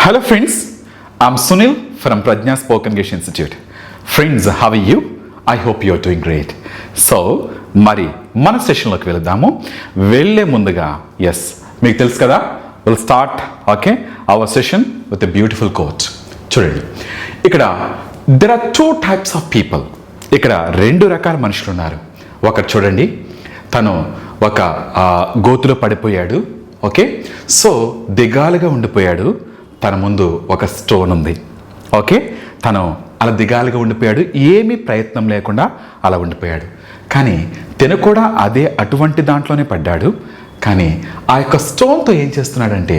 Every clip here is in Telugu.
Hello friends, I'm Sunil from Prajna Spoken English Institute. Friends, how are you? I hope you are doing great. So, మరి మన సెషన్లోకి వెళదాము. వెళ్ళే ముందుగా మీకు తెలుసు కదా, will start our session with a beautiful quote. చూడండి, ఇక్కడ there are two types of people. ఇక్కడ రెండు రకాల మనుషులు ఉన్నారు. ఒకరు చూడండి, తను ఒక గోతులో పడిపోయాడు. సో దిగాలుగా ఉండిపోయాడు. తన ముందు ఒక స్టోన్ ఉంది. తను అలా దిగాలుగా ఉండిపోయాడు, ఏమీ ప్రయత్నం లేకుండా అలా ఉండిపోయాడు. కానీ తను కూడా అటువంటి దాంట్లోనే పడ్డాడు. కానీ ఆ యొక్క స్టోన్తో ఏం చేస్తున్నాడంటే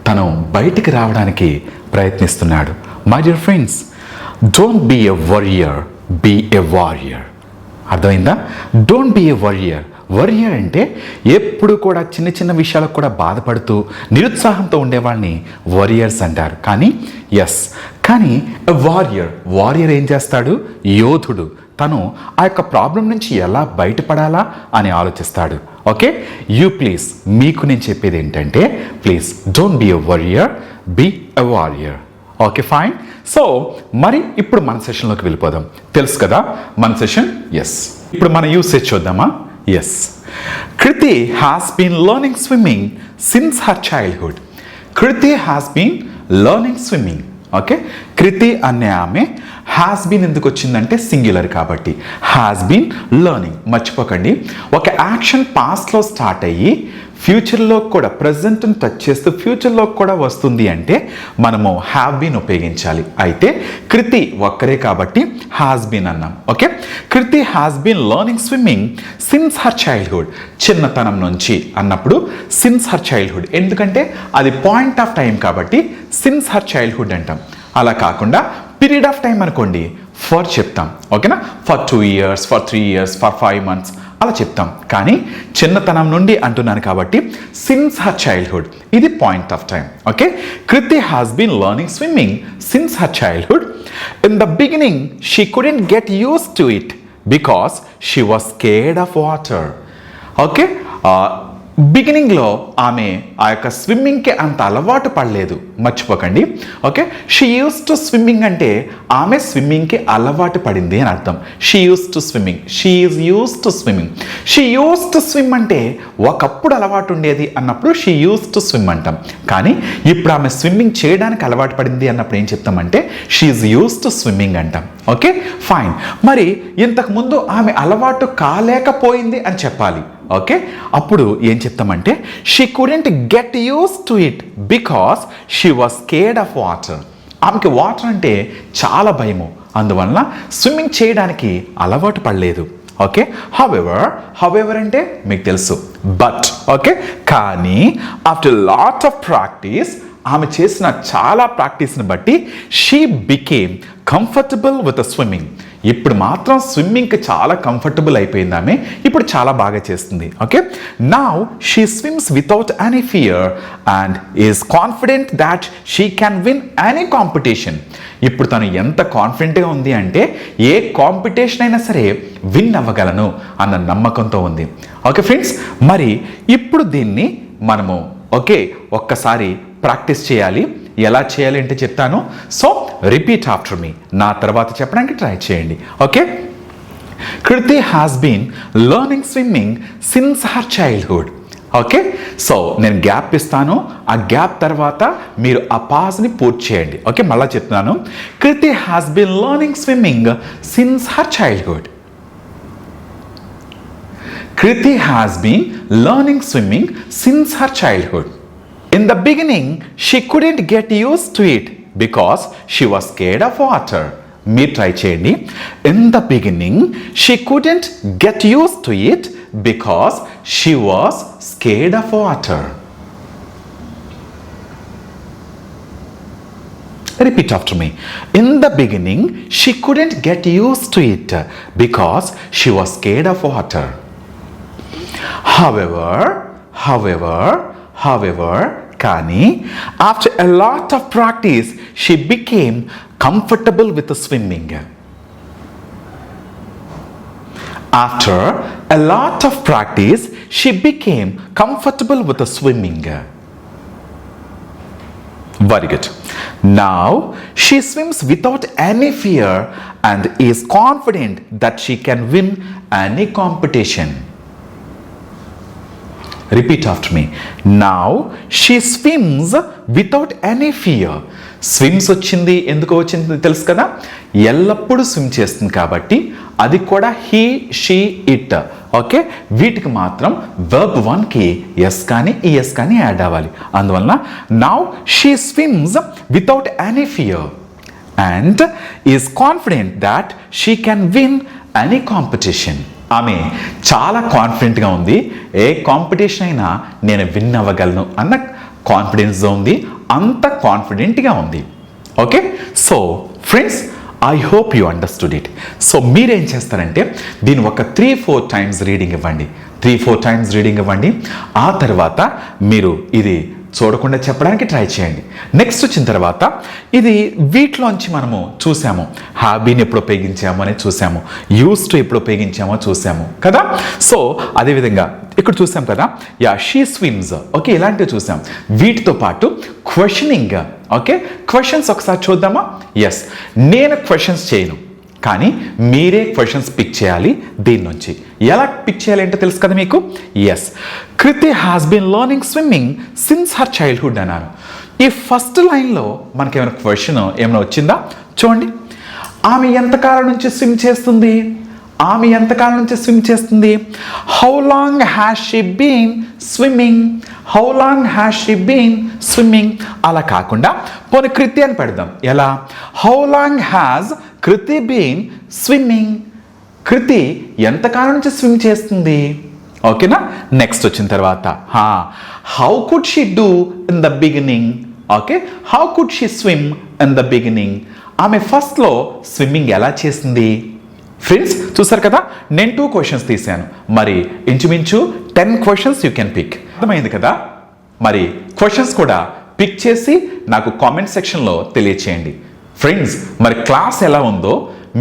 తను బయటికి రావడానికి ప్రయత్నిస్తున్నాడు. My dear friends, don't be a worrier, be a warrior. అర్థమైందా? Don't be a worrier. Worrier అంటే ఎప్పుడు కూడా చిన్న చిన్న విషయాలకు కూడా బాధపడుతూ నిరుత్సాహంతో ఉండేవాళ్ళని వరియర్స్ అంటారు. కానీ వారియర్ ఏం చేస్తాడు? యోధుడు. తను ఆ యొక్క ప్రాబ్లం నుంచి ఎలా బయటపడాలా అని ఆలోచిస్తాడు. ప్లీజ్, మీకు నేను చెప్పేది ఏంటంటే, please don't be a worrier, be a warrior. Fine. So మరి ఇప్పుడు మన సెషన్లోకి వెళ్ళిపోదాం. తెలుసు కదా మన సెషన్. ఇప్పుడు మన యూసేజ్ చూద్దామా? Kriti has been learning swimming since her childhood. Kriti has been learning swimming. కృతి అనే ఆమె హ్యాస్ బీన్ ఎందుకు వచ్చిందంటే సింగులర్ కాబట్టి. Has been learning. మర్చిపోకండి, ఒక యాక్షన్ పాస్ట్లో స్టార్ట్ అయ్యి ఫ్యూచర్లో కూడా ప్రజెంట్ని టచ్ చేస్తూ ఫ్యూచర్లో కూడా వస్తుంది అంటే మనము హ్యావ్ బీన్ ఉపయోగించాలి. అయితే కృతి ఒక్కరే కాబట్టి హ్యాస్ బీన్ అన్నాం. Kriti has been learning swimming since her childhood. చిన్నతనం నుంచి అన్నప్పుడు సిన్స్ హర్ చైల్డ్హుడ్, ఎందుకంటే అది పాయింట్ ఆఫ్ టైం కాబట్టి సిన్స్ హర్ చైల్డ్హుడ్ అంటాం. అలా కాకుండా పీరియడ్ ఆఫ్ టైం అనుకోండి, ఫర్ చెప్తాం. For 2 years, for 3 years, for 5 months అలా చెప్తాం. కానీ చిన్నతనం నుండి అంటున్నాను కాబట్టి సిన్స్ హర్ చైల్డ్హుడ్, ఇది point of time. Kriti has been learning swimming since her childhood. In the beginning she couldn't get use to it because she was scared of water. బిగినింగ్లో ఆమె ఆ యొక్క స్విమ్మింగ్కి అంత అలవాటు పడలేదు. మర్చిపోకండి. షీ యూస్ టు స్విమ్మింగ్ అంటే ఆమె స్విమ్మింగ్కి అలవాటు పడింది అని అర్థం. She use to swimming, she is use to swimming. She use to swim అంటే ఒకప్పుడు అలవాటు ఉండేది అన్నప్పుడు షీ యూస్ టు స్విమ్ అంటాం. కానీ ఇప్పుడు ఆమె స్విమ్మింగ్ చేయడానికి అలవాటు పడింది అన్నప్పుడు ఏం చెప్తామంటే she is use to swimming అంటాం. ఫైన్. మరి ఇంతకుముందు ఆమె అలవాటు కాలేకపోయింది అని చెప్పాలి. అప్పుడు ఏం చెప్తామంటే she couldn't get use to it because she was scared of water. ఆమెకి వాటర్ అంటే చాలా భయము, అందువలన స్విమ్మింగ్ చేయడానికి అలవాటు పడలేదు. హౌఎవర్ అంటే మీకు తెలుసు, బట్. కానీ ఆఫ్టర్ లాట్ ఆఫ్ ప్రాక్టీస్, ఆమె చేసిన చాలా ప్రాక్టీస్ని బట్టి she became comfortable with swimming. ఇప్పుడు మాత్రం స్విమ్మింగ్కి చాలా కంఫర్టబుల్ అయిపోయింది ఆమె. ఇప్పుడు చాలా బాగా చేస్తుంది. Now she SVIMS without any fear and is confident that she can win any competition. ఇప్పుడు తను ఎంత కాన్ఫిడెంట్గా ఉంది అంటే ఏ కాంపిటీషన్ అయినా సరే విన్ అవ్వగలను అన్న నమ్మకంతో ఉంది. ఫ్రెండ్స్, మరి ఇప్పుడు దీన్ని మనము ఒక్కసారి ప్రాక్టీస్ చేయాలి. ఎలా చేయాలి అంటే చెప్తాను. So repeat after me. నా తర్వాత చెప్పడానికి ట్రై చేయండి. Kriti has been learning swimming since her childhood. So నేను గ్యాప్ ఇస్తాను, ఆ గ్యాప్ తర్వాత మీరు ఆ పాజ్ని పూర్తి చేయండి. మళ్ళా చెప్తున్నాను. Kriti has been learning swimming since her childhood. Kriti has been learning swimming since her childhood. In the beginning, she couldn't get used to it because she was scared of water. మీరు ట్రై చేయండి. In the beginning, she couldn't get used to it because she was scared of water. Repeat after me. In the beginning, she couldn't get used to it because she was scared of water. However, కానీ after a lot of practice, she became comfortable with the swimming. After a lot of practice, she became comfortable with the swimming. Very good. Now she swims without any fear and is confident that she can win any competition. Repeat after me. Now she swims without any fear. SVIMS వచ్చింది, ఎందుకు వచ్చింది తెలుసు కదా, ఎల్లప్పుడూ స్విమ్ చేస్తుంది కాబట్టి అది కూడా హీ, షీ, ఇట్. ఓకే, వీటికి మాత్రం వర్బ్ 1కి ఎస్ కానీ ఈఎస్ కానీ యాడ్ అవ్వాలి. అందువలన now she SVIMS without any fear and is confident that she can win any competition. ఆమె చాలా కాన్ఫిడెంట్గా ఉంది, ఏ కాంపిటీషన్ అయినా నేను విన్ అవ్వగలను అన్న కాన్ఫిడెన్స్తో ఉంది, అంత కాన్ఫిడెంట్గా ఉంది. Okay, so friends I hope you understood it. So మీరేం చేస్తారంటే దీన్ని ఒక 3-4 టైమ్స్ రీడింగ్ ఇవ్వండి, 3-4 టైమ్స్ రీడింగ్ ఇవ్వండి. ఆ తర్వాత మీరు ఇది చూడకుండా చెప్పడానికి ట్రై చేయండి. నెక్స్ట్ వచ్చిన తర్వాత ఇది వీటిలోంచి మనము చూసాము, హ్యాబీని ఎప్పుడు ఉపయోగించాము అనేది చూసాము, యూస్ టు ఎప్పుడు ఉపయోగించామో చూసాము కదా. సో అదేవిధంగా ఇక్కడ చూసాం కదా, యా షీ స్విమ్స్. ఓకే, ఇలాంటివి చూసాం. వీటితో పాటు క్వశ్చనింగ్. ఓకే, క్వశ్చన్స్ ఒకసారి చూద్దామా? ఎస్, నేను క్వశ్చన్స్ చేయను, కానీ మీరే క్వశ్చన్స్ పిక్ చేయాలి. దీని నుంచి ఎలా పిక్ చేయాలి అంటే తెలుసు కదా మీకు. Yes, Kriti has been learning swimming since her childhood అన్నారు. ఈ ఫస్ట్ లైన్లో మనకి ఏమైనా క్వశ్చన్ ఏమైనా వచ్చిందా చూడండి. ఆమె ఎంతకాలం నుంచి స్విమ్ చేస్తుంది, ఆమె ఎంతకాలం నుంచి స్విమ్ చేస్తుంది. How long has she been swimming, how long has she been swimming. అలా కాకుండా పోనీ కృతి అని పెడదాం. ఎలా? How long has Kriti been swimming. Kriti ఎంతకాలం నుంచి స్విమ్ చేస్తుంది. ఓకేనా. నెక్స్ట్ వచ్చిన తర్వాత how could she do in the beginning. Okay, how could she swim in the beginning. ఆమె ఫస్ట్లో స్విమ్మింగ్ ఎలా చేసింది. ఫ్రెండ్స్ చూసారు కదా, నేను 2 క్వశ్చన్స్ తీశాను, మరి ఇంచుమించు 10 క్వశ్చన్స్ యూ కెన్ పిక్. అర్థమైంది కదా. మరి క్వశ్చన్స్ కూడా పిక్ చేసి నాకు కామెంట్ సెక్షన్లో తెలియచేయండి. ఫ్రెండ్స్ మరి క్లాస్ ఎలా ఉందో,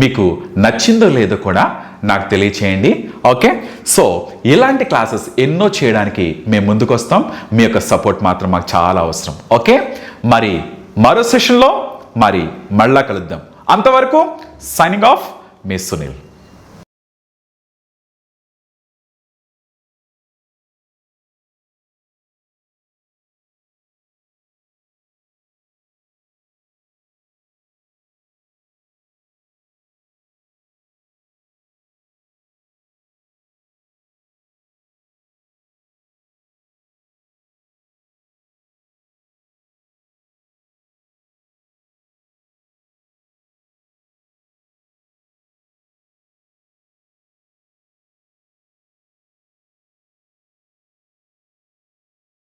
మీకు నచ్చిందో లేదో కూడా నాకు తెలియచేయండి. ఓకే, సో ఇలాంటి క్లాసెస్ ఎన్నో చేయడానికి మేము ముందుకు వస్తాం. మీ యొక్క సపోర్ట్ మాత్రం మాకు చాలా అవసరం. ఓకే, మరి మరో సెషన్లో మరి మళ్ళా కలుద్దాం. అంతవరకు సైనింగ్ ఆఫ్ మీ సునీల్.